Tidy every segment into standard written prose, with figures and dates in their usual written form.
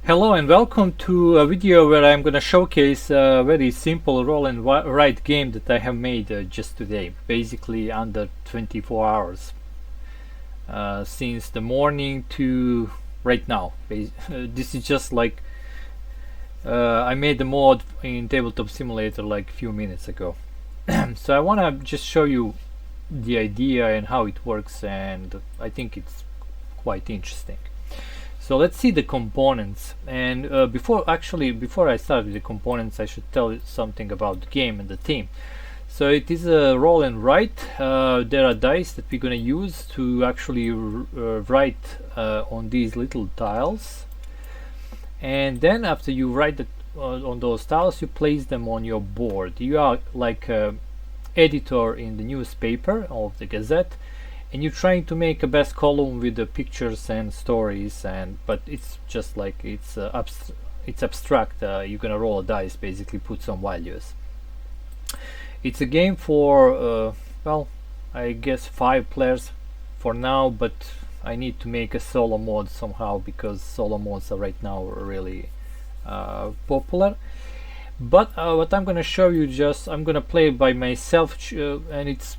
Hello and welcome to a video where I'm gonna showcase a very simple roll and write game that I have made just today, basically under 24 hours, since the morning to right now. This is just like I made the mod in Tabletop Simulator like a few minutes ago. So I want to just show you the idea and how it works, and I think it's quite interesting. So let's see the components, and before I start with the components, I should tell you something about the game and the theme. So it is a roll and write. There are dice that we're gonna use to actually write on these little tiles, and then after you write on those tiles, you place them on your board. You are like an editor in the newspaper of the Gazette, and you're trying to make a best column with the pictures and stories, but it's just like it's abstract. You're gonna roll a dice, basically put some values. It's a game for well, I guess 5 players for now, but I need to make a solo mode somehow because solo modes are right now really popular. But what I'm gonna show you, I'm gonna play by myself, and it's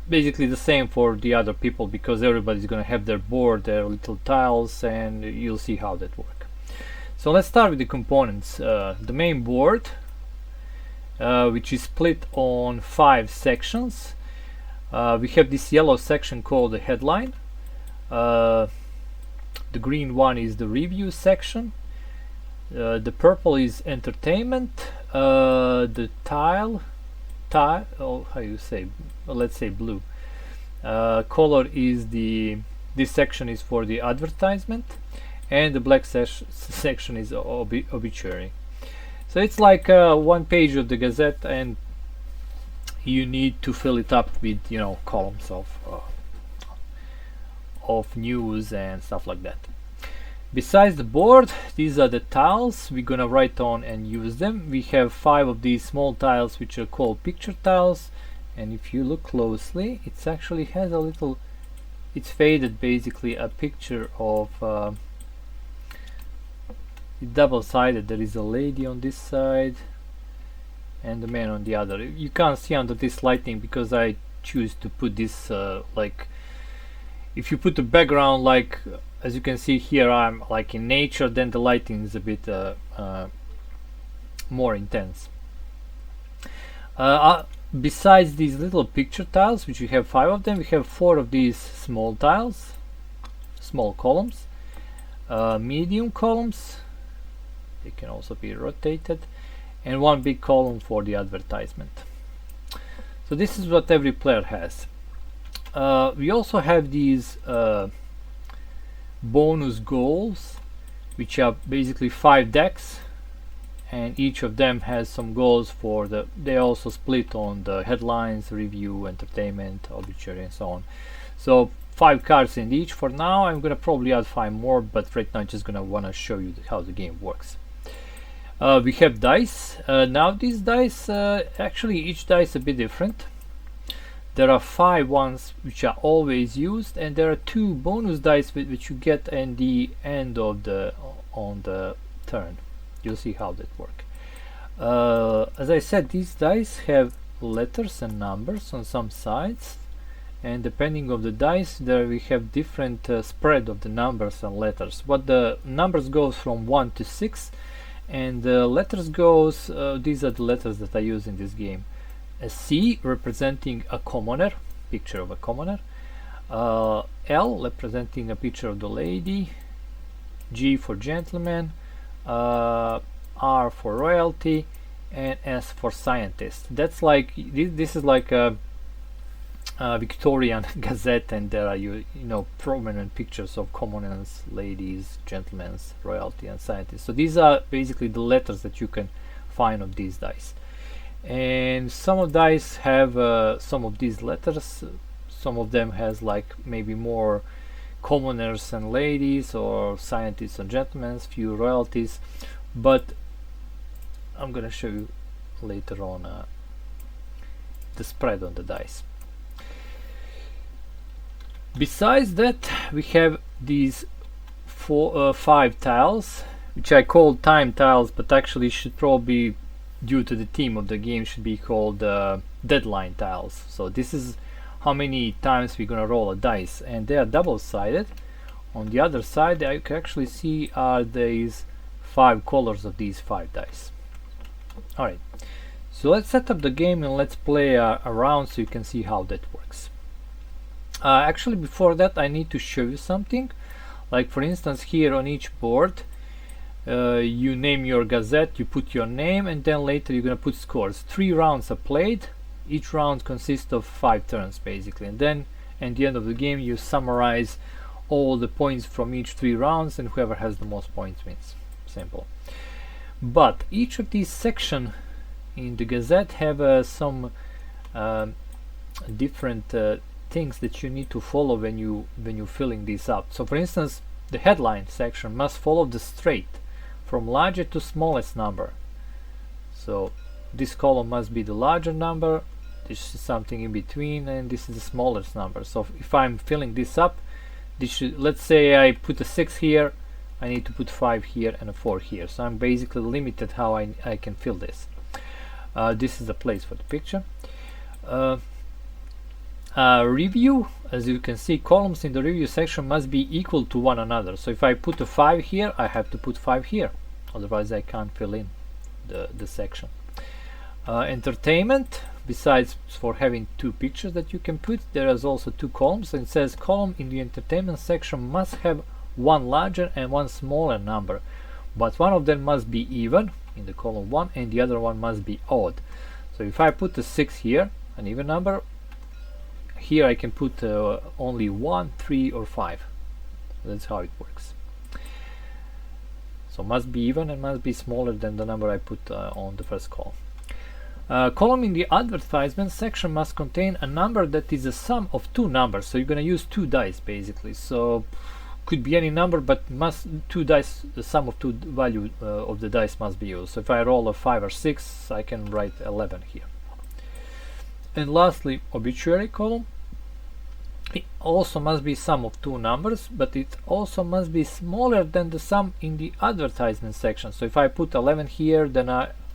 basically the same for the other people because everybody's gonna have their board, their little tiles, and you'll see how that works. So let's start with the components. The main board, which is split on 5 sections. We have this yellow section called the headline. The green one is the review section. The purple is entertainment. The how you say, let's say blue color is this section is for the advertisement, and the black section is obituary. So it's like one page of the Gazette, and you need to fill it up with columns of news and stuff like that. Besides the board, these are the tiles we're gonna write on and use them. We have 5 of these small tiles which are called picture tiles, and if you look closely, it actually has a little, it's faded, basically a picture of double-sided. There is a lady on this side and the man on the other. You can't see under this lighting because I choose to put this like, if you put the background like, as you can see here, I'm like in nature, then the lighting is a bit more intense. Besides these little picture tiles, which we have 5 of them, we have 4 of these small tiles, small columns, medium columns, they can also be rotated, and 1 big column for the advertisement. So this is what every player has. We also have these bonus goals, which are basically 5 decks, and each of them has some goals for they also split on the headlines, review, entertainment, obituary, and so on. So 5 cards in each for now. I'm gonna probably add 5 more, but right now I'm just gonna wanna show you how the game works. We have dice. Now these dice, actually each dice a bit different. There are 5 ones which are always used, and there are 2 bonus dice which you get in the end of on the turn. You'll see how that works. As I said, these dice have letters and numbers on some sides, and depending on the dice, there we have different spread of the numbers and letters. But the numbers goes from 1 to 6, and the letters goes. These are the letters that I use in this game. A C representing a commoner, picture of a commoner, L representing a picture of the lady, G for gentleman, R for royalty, and S for scientist. That's like this is like a Victorian Gazette, and there are prominent pictures of commoners, ladies, gentlemen, royalty, and scientists. So these are basically the letters that you can find on these dice. And some of dice have some of these letters. Some of them has like maybe more commoners and ladies, or scientists and gentlemen, few royalties, but I'm gonna show you later on the spread on the dice. Besides that, we have these 5 tiles which I call time tiles, but actually should probably, due to the theme of the game, should be called deadline tiles. So this is how many times we're gonna roll a dice, and they are double-sided. On the other side, I can actually see are these 5 colors of these 5 dice. Alright, so let's set up the game and let's play around so you can see how that works. Actually, before that, I need to show you something. Like for instance, here on each board, you name your Gazette, you put your name, and then later you're gonna put scores. 3 rounds are played. Each round consists of 5 turns basically, and then at the end of the game you summarize all the points from each 3 rounds, and whoever has the most points wins. Simple. But each of these sections in the Gazette have some different things that you need to follow when you're filling these up. So for instance, the headline section must follow the straight from largest to smallest number. So this column must be the larger number, this is something in between, and this is the smallest number. So if I'm filling this up, this should, let's say I put a 6 here, I need to put 5 here and a 4 here. So I'm basically limited how I can fill this. This is the place for the picture. Review, as you can see, columns in the review section must be equal to one another. So if I put a 5 here, I have to put 5 here, otherwise I can't fill in the section. Entertainment, besides for having 2 pictures that you can put, there is also 2 columns, and it says column in the entertainment section must have one larger and one smaller number, but one of them must be even in the column 1 and the other one must be odd. So if I put a 6 here, an even number, here I can put only 1, 3 or 5. That's how it works. So must be even and must be smaller than the number I put on the first column. Column in the advertisement section must contain a number that is a sum of 2 numbers. So you're going to use 2 dice basically. So could be any number, but must 2 dice, the sum of 2 value of the dice must be used. So if I roll a 5 or 6, I can write 11 here. And lastly, obituary column. It also must be sum of 2 numbers, but it also must be smaller than the sum in the advertisement section. So if I put 11 here, then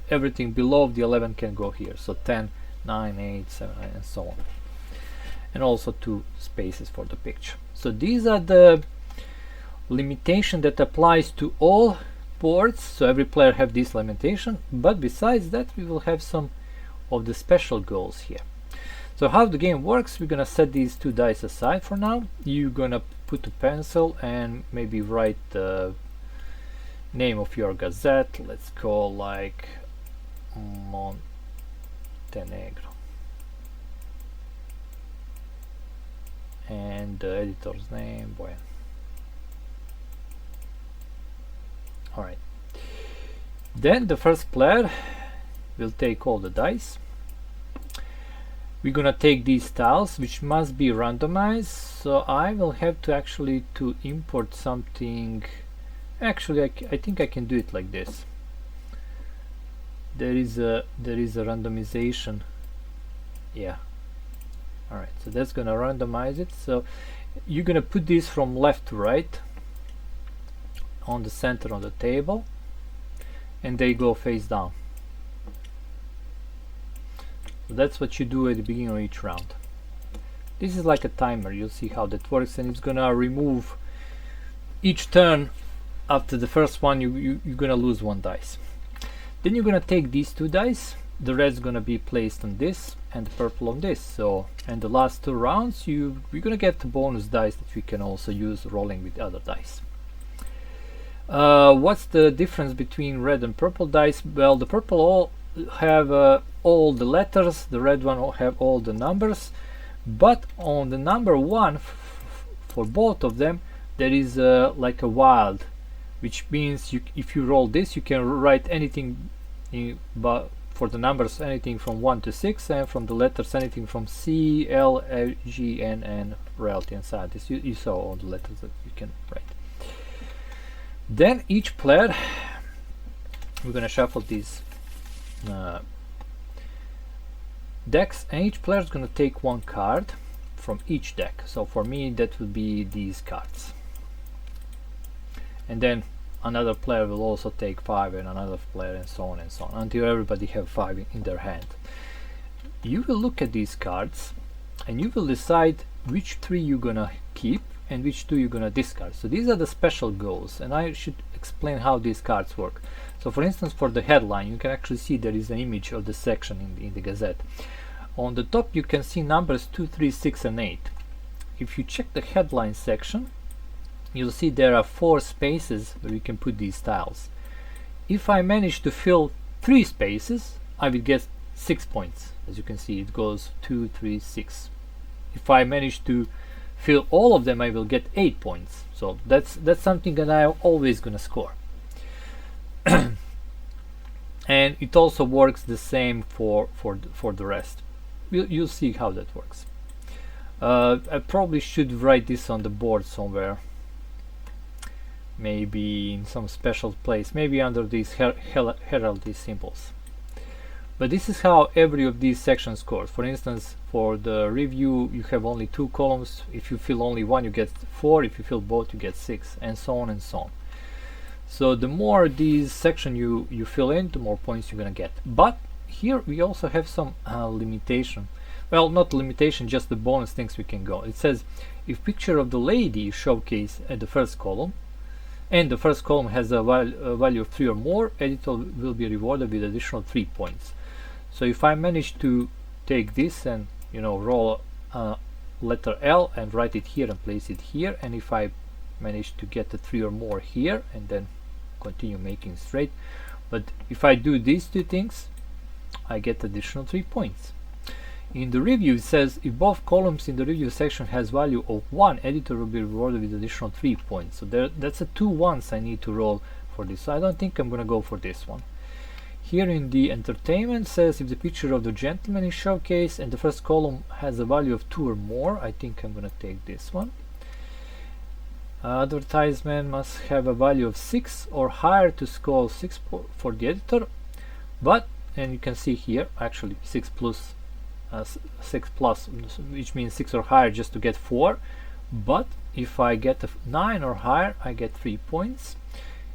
everything below the 11 can go here. So 10, 9, 8, 7, and so on. And also 2 spaces for the picture. So these are the limitation that applies to all boards. So every player have this limitation, but besides that we will have some of the special goals here. So how the game works, we're gonna set these 2 dice aside for now. You're gonna put a pencil and maybe write the name of your Gazette. Let's call like Montenegro, and the editor's name Boyan. Alright, then the first player will take all the dice. We're gonna take these tiles, which must be randomized, so I will have to actually import something. Actually, I think I can do it like this. There is a randomization. Yeah. Alright, so that's gonna randomize it. So you're gonna put this from left to right on the center of the table, and they go face down. So that's what you do at the beginning of each round. This is like a timer, you'll see how that works, and it's gonna remove each turn. After the first one, you're gonna lose 1 dice. Then you're gonna take these 2 dice, the red's gonna be placed on this and the purple on this. So, and the last 2 rounds you're gonna get the bonus dice that we can also use rolling with other dice. What's the difference between red and purple dice? Well, the purple all have all the letters, the red one all have all the numbers, but on the number 1 for both of them there is like a wild, which means if you roll this, you can write anything but for the numbers anything from 1 to 6, and from the letters anything from C, L, G, N, and royalty inside this. You saw all the letters that you can write. Then each player, we're gonna shuffle these decks, and each player is gonna take 1 card from each deck. So for me that would be these cards, and then another player will also take 5, and another player, and so on, until everybody have 5 in their hand. You will look at these cards and you will decide which 3 you're gonna keep and which 2 you're gonna discard. So these are the special goals, and I should explain how these cards work. So for instance, for the headline, you can actually see there is an image of the section in the Gazette. On the top you can see numbers 2, 3, 6 and 8. If you check the headline section, you'll see there are 4 spaces where you can put these tiles. If I manage to fill 3 spaces, I will get 6 points. As you can see, it goes 2, 3, 6. If I manage to fill all of them, I will get 8 points. So that's something that I'm always gonna score. And it also works the same for the rest. You'll see how that works. I probably should write this on the board somewhere, maybe in some special place, maybe under these heraldry symbols. But this is how every of these sections scores. For instance, for the review, you have only 2 columns. If you fill only 1, you get 4. If you fill both, you get 6, and so on and so on. So the more these section you fill in, the more points you're gonna get. But here we also have some limitation. Well, not limitation, just the bonus things we can go. It says if picture of the lady is showcased at the first column, and the first column has a value of 3 or more, editor will be rewarded with additional 3 points. So if I manage to take this and roll letter L and write it here and place it here, and if I manage to get the 3 or more here and then continue making straight, but if I do these 2 things, I get additional 3 points. In the review it says if both columns in the review section has value of 1, editor will be rewarded with additional 3 points. So that's a 2 ones I need to roll for this. So I don't think I'm gonna go for this one. Here in the entertainment says if the picture of the gentleman is showcased and the first column has a value of 2 or more, I think I'm gonna take this one. Advertisement must have a value of 6 or higher to score 6 for the editor, but, and you can see here actually 6 plus, which means 6 or higher just to get 4, but if I get a 9 or higher, I get 3 points.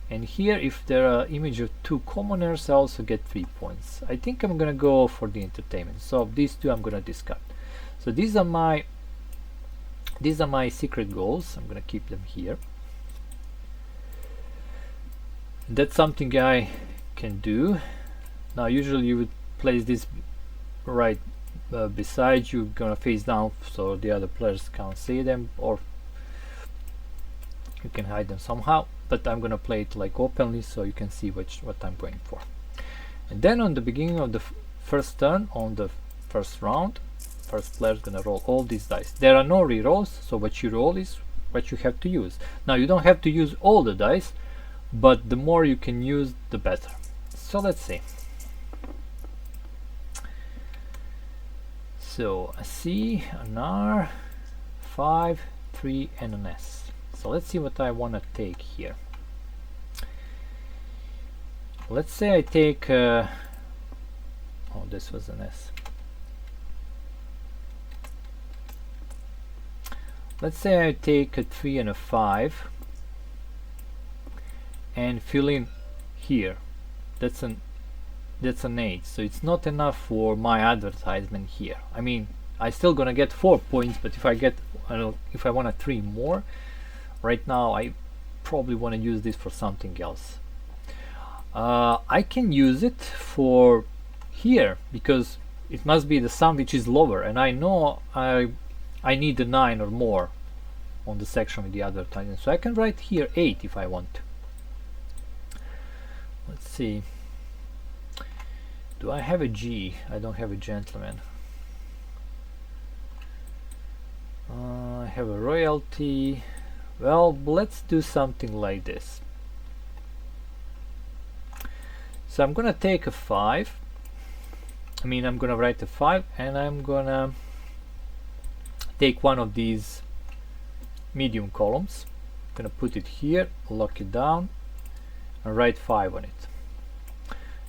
And here, if there are image of 2 commoners, I also get 3 points. I think I'm gonna go for the entertainment. So these 2 I'm gonna discard. So these are my secret goals. I'm gonna keep them here. That's something I can do. Now usually you would place this right beside you, gonna face down so the other players can't see them, or you can hide them somehow, but I'm gonna play it like openly so you can see what I'm going for. And then on the beginning of the first turn, on the first round, first player is gonna roll all these dice. There are no rerolls, so what you roll is what you have to use. Now you don't have to use all the dice, but the more you can use, the better. So let's see. So a C, an R, 5, 3 and an S. So let's see what I want to take here. Let's say I take oh, this was an S. Let's say I take a 3 and a 5 and fill in here. That's an 8, so it's not enough for my advertisement here. I mean, I still gonna get 4 points, but if I get, if I want a 3 more, right now I probably want to use this for something else. I can use it for here because it must be the sum which is lower, and I know I need a 9 or more on the section with the advertising, so I can write here 8 if I want to. Let's see. Do I have a G? I don't have a gentleman. I have a royalty. Well, let's do something like this. So I'm gonna take a 5. I mean, I'm gonna write a 5 and I'm gonna take one of these medium columns. I'm gonna put it here, lock it down and write 5 on it.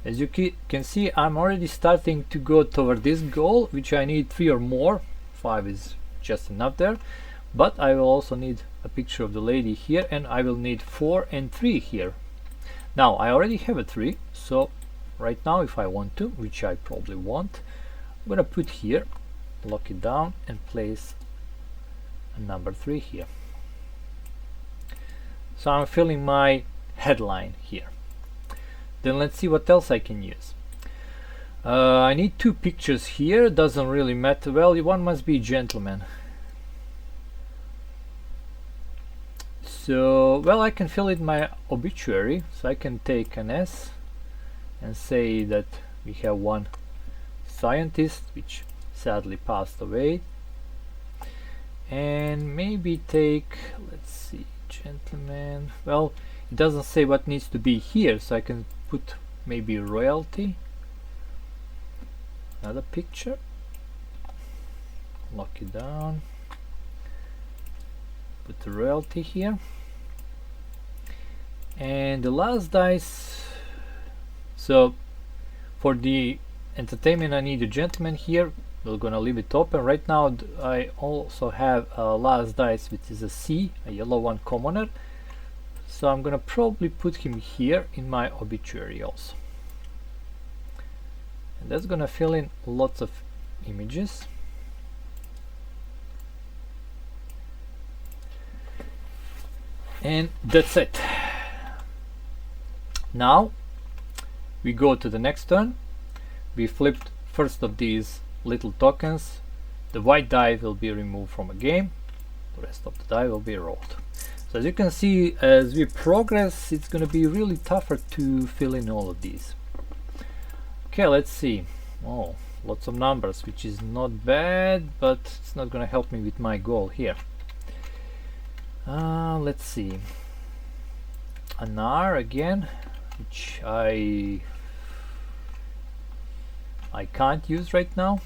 As you can see, I'm already starting to go toward this goal, which I need 3 or more. 5 is just enough there, but I will also need a picture of the lady here, and I will need 4 and 3 here Now I already have a 3, so right now if I want to, which I probably won't, I'm gonna put here, lock it down and place a number 3 here. So I'm filling my headline here. Then let's see what else I can use. I need 2 pictures here, doesn't really matter. Well, one must be gentleman. So, well, I can fill in my obituary, so I can take an S and say that we have one scientist which sadly passed away, and maybe take, let's see, gentleman. Well, it doesn't say what needs to be here, so I can put maybe royalty. Another picture, lock it down, put the royalty here, and the last dice. So for the entertainment I need a gentleman here. We're gonna leave it open. Right now I also have a last dice which is a C, a yellow one, commoner, so I'm gonna probably put him here in my obituary also. And that's gonna fill in lots of images. And that's it. Now we go to the next turn. We flipped first of these little tokens. The white die will be removed from a game. The rest of the die will be rolled. So as you can see, as we progress, it's going to be really tougher to fill in all of these. Okay, let's see. Oh, lots of numbers, which is not bad, but it's not going to help me with my goal here. Let's see. An R again, which I can't use right now,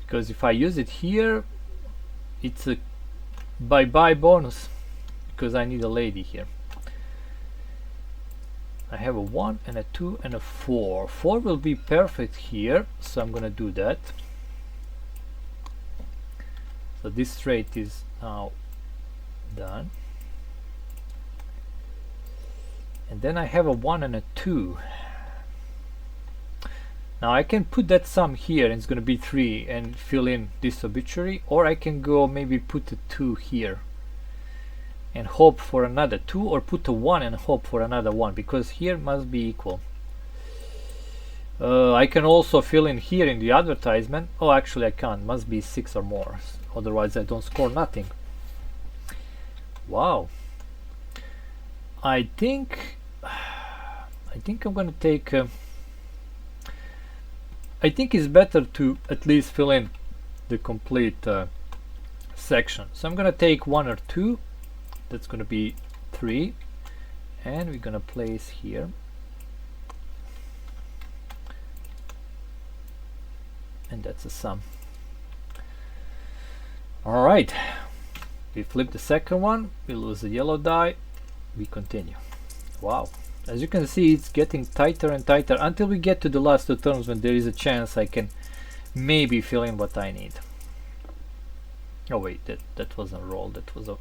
because if I use it here, it's a bye-bye bonus, because I need a lady here. I have a 1 and a 2 and a 4. 4 will be perfect here, so I'm gonna do that. So this trait is now done. And then I have a 1 and a 2. Now I can put that sum here and it's going to be 3 and fill in this obituary, or I can go maybe put a 2 here and hope for another 2, or put a 1 and hope for another 1, because here must be equal. I can also fill in here in the advertisement. Oh, actually I can't, must be 6 or more, otherwise I don't score nothing. Wow. I think I'm gonna take I think it's better to at least fill in the complete section. So I'm gonna take 1 or 2. That's gonna be 3, and we're gonna place here. And that's a sum. All right. We flip the second one. We lose the yellow die. We continue. Wow. As you can see, it's getting tighter and tighter until we get to the last 2 turns, when there is a chance I can maybe fill in what I need. Oh wait, that wasn't a roll. That was a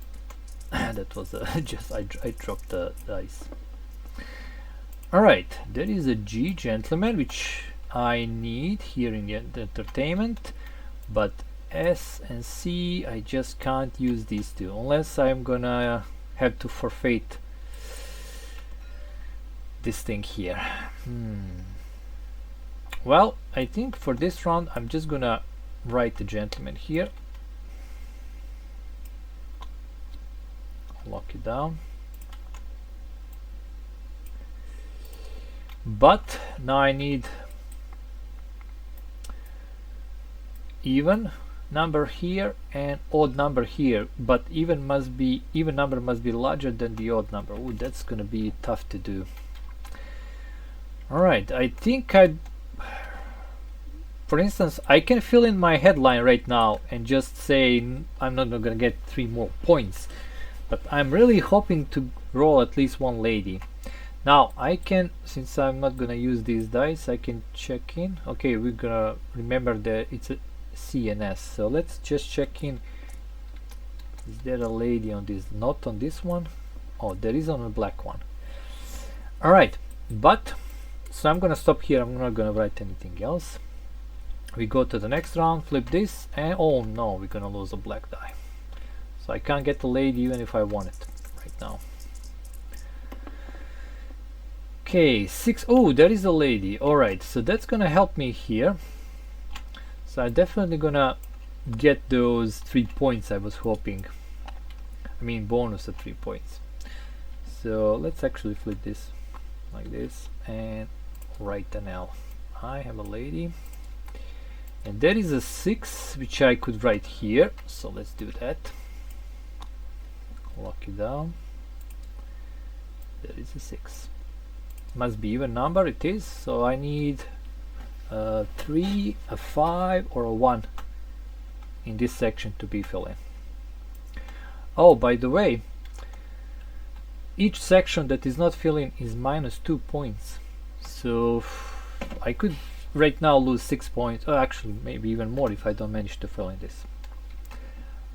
that was a just I dropped the dice. All right, there is a G, gentleman, which I need here in the entertainment, but S and C, I just can't use these two unless I'm gonna have to forfeit this thing here. Well, I think for this round I'm just gonna write the gentleman here, lock it down. But now I need even number here and odd number here, but even number must be larger than the odd number. Ooh, that's gonna be tough to do. All right, I think for instance, I can fill in my headline right now and just say I'm not gonna get 3 more points, but I'm really hoping to roll at least 1 lady. Now I can, since I'm not gonna use these dice, I can check in. Okay, we're gonna remember that it's a C and S, so let's just check in. Is there a lady on this? Not on this one. Oh, there is on the black one. Alright, but so I'm gonna stop here. I'm not gonna write anything else. We go to the next round, flip this, and oh no, we're gonna lose a black die. So I can't get the lady even if I want it right now. Okay, 6. Oh, there is a lady. Alright, so that's gonna help me here. So I'm definitely gonna get those 3 points I was hoping. I mean bonus of 3 points. So let's actually flip this like this and write an L. I have a lady. And there is a 6 which I could write here. So let's do that. Lock it down. There is a 6. Must be even number, it is. So I need a 3, a 5 or a 1 in this section to be filled in. Oh, by the way, each section that is not filled in is minus 2 points. So I could right now lose 6 points, or actually maybe even more if I don't manage to fill in this.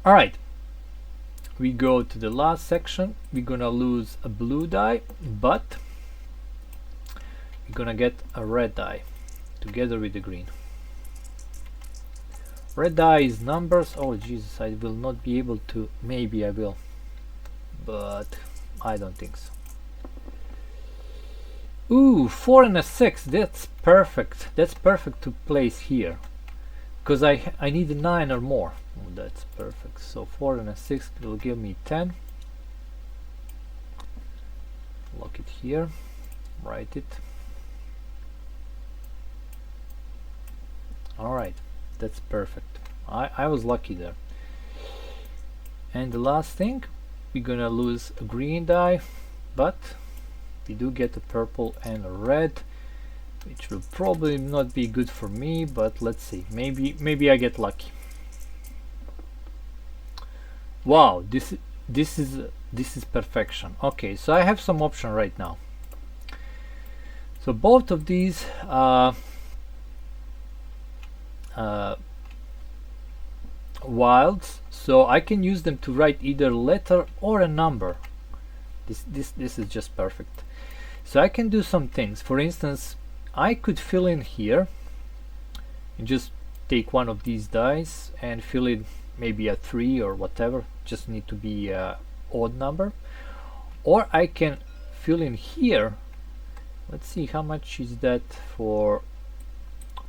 Alright, we go to the last section. We're gonna lose a blue die, but we're gonna get a red die together with the green. Red die is numbers. Oh Jesus, I will not be able to. Maybe I will, but I don't think so. Ooh, 4 and a 6. That's perfect. That's perfect to place here, because I need a 9 or more. Oh, that's perfect. So 4 and a 6 will give me 10. Lock it here. Write it. Alright, that's perfect. I was lucky there. And the last thing, we're gonna lose a green die, but we do get a purple and a red, which will probably not be good for me, but let's see. Maybe I get lucky. Wow, this is perfection. Okay, so I have some option right now. So both of these wilds, so I can use them to write either letter or a number. This is just perfect. So I can do some things. For instance, I could fill in here and just take one of these dice and fill in maybe a 3 or whatever. Just need to be a odd number. Or I can fill in here. Let's see how much is that for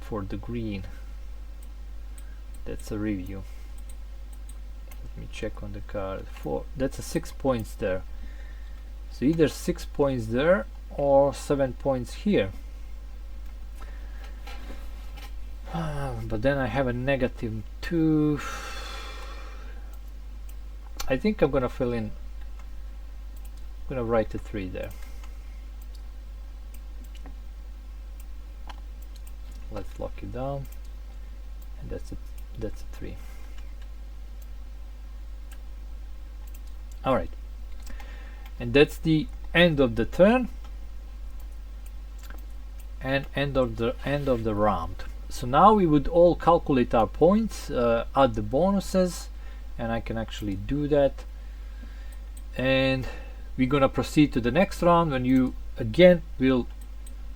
the green. That's a review. Let me check on the card. That's a 6 points there. So either 6 points there or 7 points here. But then I have a negative 2. I think I'm gonna fill in. I'm gonna write a 3 there. Let's lock it down, and that's a 3. All right, and that's the end of the turn and end of the round. So now we would all calculate our points, add the bonuses, and I can actually do that. And we're gonna proceed to the next round when you again will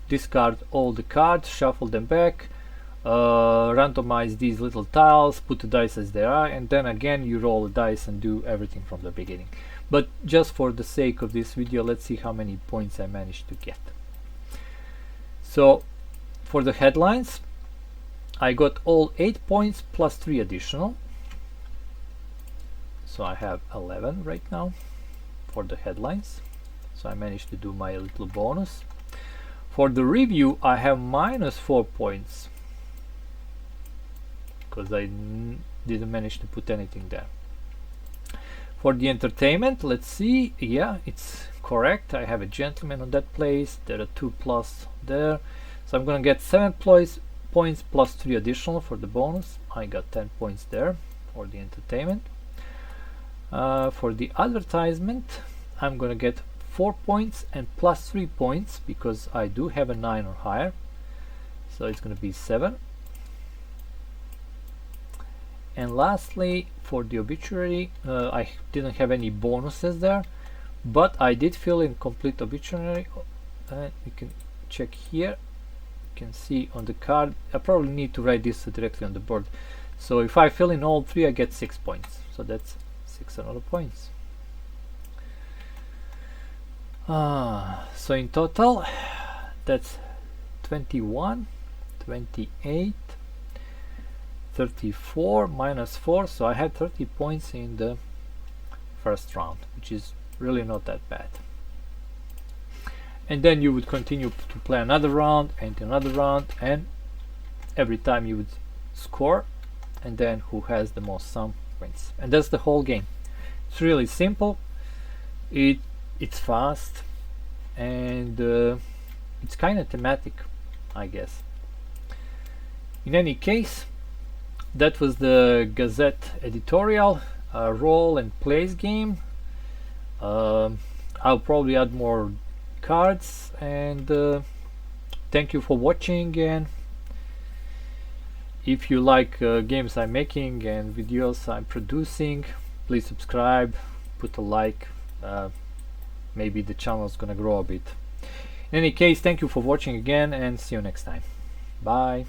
discard all the cards, shuffle them back, randomize these little tiles, put the dice as they are, and then again you roll the dice and do everything from the beginning. But just for the sake of this video, let's see how many points I managed to get. So for the headlines, I got all 8 points plus 3 additional. So I have 11 right now for the headlines. So I managed to do my little bonus. For the review, I have minus 4 points because I didn't manage to put anything there. For the entertainment, let's see. Yeah, it's correct. I have a gentleman on that place. There are 2 plus there. So I'm gonna get 7 points plus 3 additional for the bonus. I got 10 points there for the entertainment. For the advertisement, I'm gonna get 4 points and plus 3 points because I do have a 9 or higher. So it's gonna be 7. And lastly, for the obituary, I didn't have any bonuses there, but I did fill in complete obituary and you can check here. You can see on the card, I probably need to write this directly on the board. So if I fill in all 3, I get 6 points. So that's 6 another points. So in total, that's 21, 28, 34 minus 4. So I had 30 points in the first round, which is really not that bad. And then you would continue to play another round and another round, and every time you would score, and then who has the most sum wins. And that's the whole game. It's really simple. It's fast, and it's kind of thematic, I guess. In any case, that was the Gazette Editorial role and plays game. I'll probably add more cards, and thank you for watching. And if you like games I'm making and videos I'm producing, please subscribe, put a like. Maybe the channel is gonna grow a bit. In any case, thank you for watching again, and see you next time. Bye.